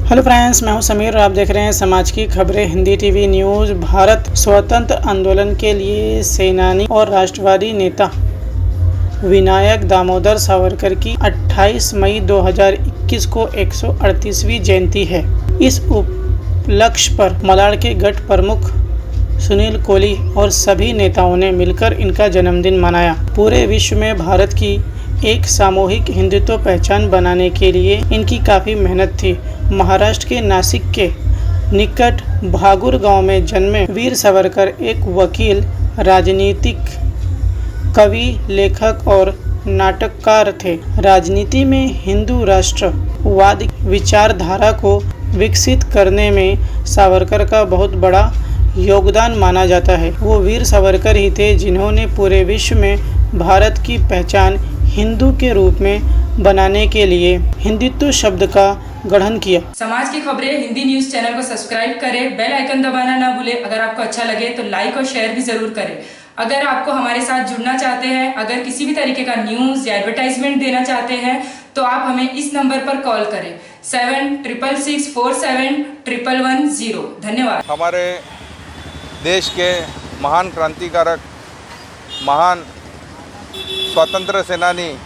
Hello friends, मैं हूं समीर और आप देख रहे हैं समाज की खबरें हिंदी टीवी न्यूज़। भारत स्वतंत्र आंदोलन के लिए सेनानी और राष्ट्रवादी नेता विनायक दामोदर सावरकर की 28 मई 2021 को 138वीं जयंती है। इस उपलक्ष्य पर मलाड के गढ़ प्रमुख सुनील कोहली और सभी नेताओं ने मिलकर इनका जन्मदिन मनाया। पूरे विश्व में भारत की एक सामूहिक हिंदुत्व पहचान बनाने के लिए इनकी काफ़ी मेहनत थी। महाराष्ट्र के नासिक के निकट भागुर गांव में जन्मे वीर सावरकर एक वकील, राजनीतिक, कवि, लेखक और नाटककार थे। राजनीति में हिंदू राष्ट्रवाद विचारधारा को विकसित करने में सावरकर का बहुत बड़ा योगदान माना जाता है। वो वीर सावरकर ही थे जिन्होंने पूरे विश्व में भारत की पहचान हिंदू के रूप में बनाने के लिए हिंदुत्व शब्द का गठन किया। समाज की खबरें हिंदी न्यूज चैनल को सब्सक्राइब करें, बेल आइकन दबाना ना भूलें। अगर आपको अच्छा लगे तो लाइक और शेयर भी जरूर करें। अगर आपको हमारे साथ जुड़ना चाहते हैं, अगर किसी भी तरीके का न्यूज या एडवर्टाइजमेंट देना चाहते हैं तो आप हमें इस नंबर पर कॉल करें 7666471110। धन्यवाद। हमारे देश के महान क्रांतिकारक, महान स्वतंत्र सेनानी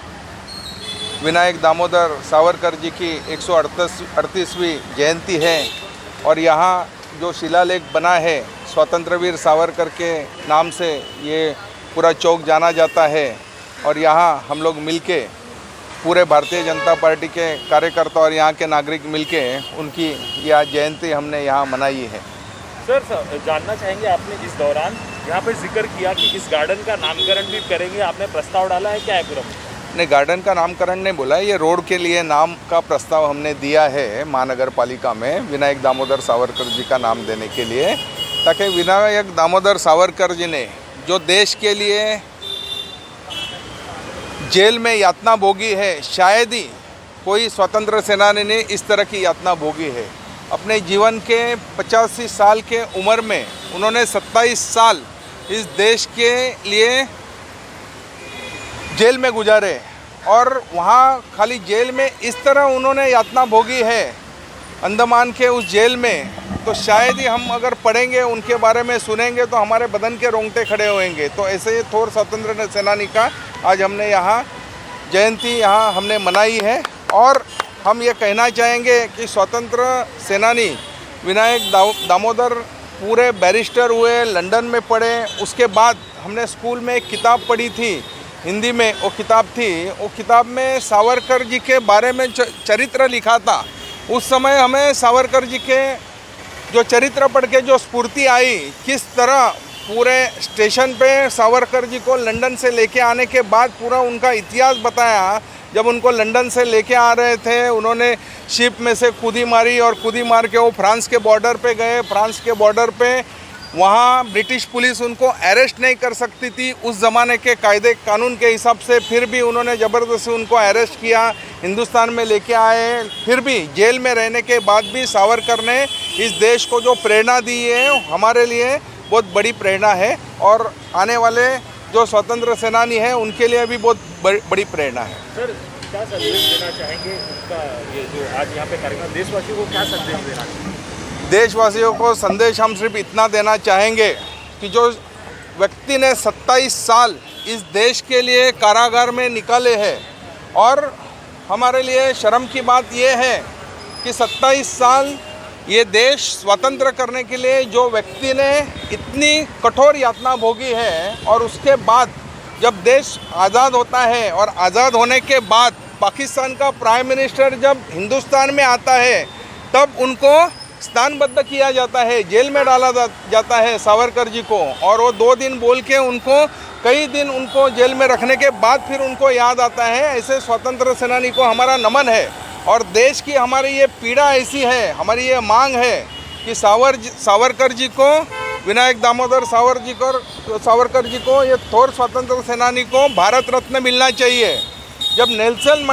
विनायक दामोदर सावरकर जी की 138वीं जयंती है और यहाँ जो शिलालेख बना है स्वतंत्रवीर सावरकर के नाम से ये पूरा चौक जाना जाता है। और यहाँ हम लोग मिलके पूरे भारतीय जनता पार्टी के कार्यकर्ता और यहाँ के नागरिक मिलके उनकी यह जयंती हमने यहाँ मनाई है। सर, जानना चाहेंगे, आपने इस दौरान यहाँ पर जिक्र किया कि इस गार्डन का नामकरण भी करेंगे, आपने प्रस्ताव डाला है, क्या है पूरा? नहीं, गार्डन का नामकरण नहीं बोला है, ये रोड के लिए नाम का प्रस्ताव हमने दिया है महानगर पालिका में विनायक दामोदर सावरकर जी का नाम देने के लिए, ताकि विनायक दामोदर सावरकर जी ने जो देश के लिए जेल में यातना भोगी है, शायद ही कोई स्वतंत्र सेनानी ने इस तरह की यातना भोगी है। अपने जीवन के 85 साल के उम्र में उन्होंने 27 साल इस देश के लिए जेल में गुजारे और वहाँ खाली जेल में इस तरह उन्होंने यातना भोगी है अंडमान के उस जेल में, तो शायद ही हम अगर पढ़ेंगे उनके बारे में सुनेंगे तो हमारे बदन के रोंगटे खड़े होंगे। तो ऐसे ही थोर स्वतंत्र सेनानी का आज हमने यहाँ जयंती यहाँ हमने मनाई है। और हम ये कहना चाहेंगे कि स्वतंत्र सेनानी विनायक दामोदर पूरे बैरिस्टर हुए, लंदन में पढ़े। उसके बाद हमने स्कूल में एक किताब पढ़ी थी हिंदी में, वो किताब में सावरकर जी के बारे में चरित्र लिखा था। उस समय हमें सावरकर जी के जो चरित्र पढ़ के जो स्फूर्ति आई, किस तरह पूरे स्टेशन पे सावरकर जी को लंदन से लेके आने के बाद पूरा उनका इतिहास बताया। जब उनको लंदन से लेके आ रहे थे, उन्होंने शिप में से कूदी मारी और कूदी मार के वो फ्रांस के बॉर्डर पे गए। फ्रांस के बॉर्डर पे वहाँ ब्रिटिश पुलिस उनको अरेस्ट नहीं कर सकती थी उस ज़माने के कायदे कानून के हिसाब से, फिर भी उन्होंने ज़बरदस्ती उनको अरेस्ट किया, हिंदुस्तान में लेके आए। फिर भी जेल में रहने के बाद भी सावरकर ने इस देश को जो प्रेरणा दी है, हमारे लिए बहुत बड़ी प्रेरणा है और आने वाले जो स्वतंत्र सेनानी हैं उनके लिए भी बहुत बड़ी प्रेरणा है। सर, क्या संदेश देना चाहेंगे उनका, ये जो आज यहाँ पे कार्यक्रम, देशवासियों को क्या संदेश देना चाहेंगे? देशवासियों को संदेश हम सिर्फ इतना देना चाहेंगे कि जो व्यक्ति ने 27 साल इस देश के लिए कारागार में निकाले हैं, और हमारे लिए शर्म की बात यह है कि 27 साल ये देश स्वतंत्र करने के लिए जो व्यक्ति ने इतनी कठोर यातना भोगी है, और उसके बाद जब देश आज़ाद होता है और आज़ाद होने के बाद पाकिस्तान का प्राइम मिनिस्टर जब हिंदुस्तान में आता है तब उनको स्थानबद्ध किया जाता है, जेल में डाला जाता है सावरकर जी को। और वो 2 दिन बोल के उनको कई दिन उनको जेल में रखने के बाद फिर उनको याद आता है। ऐसे स्वतंत्र सेनानी को हमारा नमन है। और देश की हमारी ये पीड़ा ऐसी है, हमारी ये मांग है कि सावरकर जी को, विनायक दामोदर सावरकर जी को, ये थोर स्वतंत्र सेनानी को भारत रत्न मिलना चाहिए। जब नेल्सन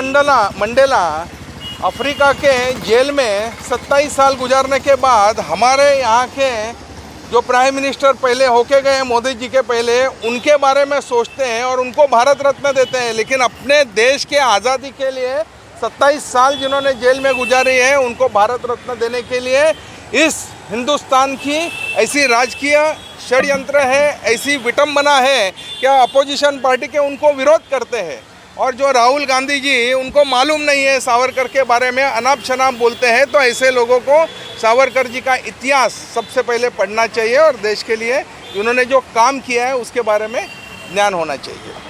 मंडेला अफ्रीका के जेल में 27 साल गुजारने के बाद हमारे यहाँ के जो प्राइम मिनिस्टर पहले होके गए मोदी जी के पहले, उनके बारे में सोचते हैं और उनको भारत रत्न देते हैं, लेकिन अपने देश के आज़ादी के लिए 27 साल जिन्होंने जेल में गुजारे हैं उनको भारत रत्न देने के लिए इस हिंदुस्तान की ऐसी राजकीय षड्यंत्र है, ऐसी विटंबना है कि अपोजिशन पार्टी के उनको विरोध करते हैं। और जो राहुल गांधी जी उनको मालूम नहीं है सावरकर के बारे में, अनाप शनाप बोलते हैं। तो ऐसे लोगों को सावरकर जी का इतिहास सबसे पहले पढ़ना चाहिए और देश के लिए उन्होंने जो काम किया है उसके बारे में ज्ञान होना चाहिए।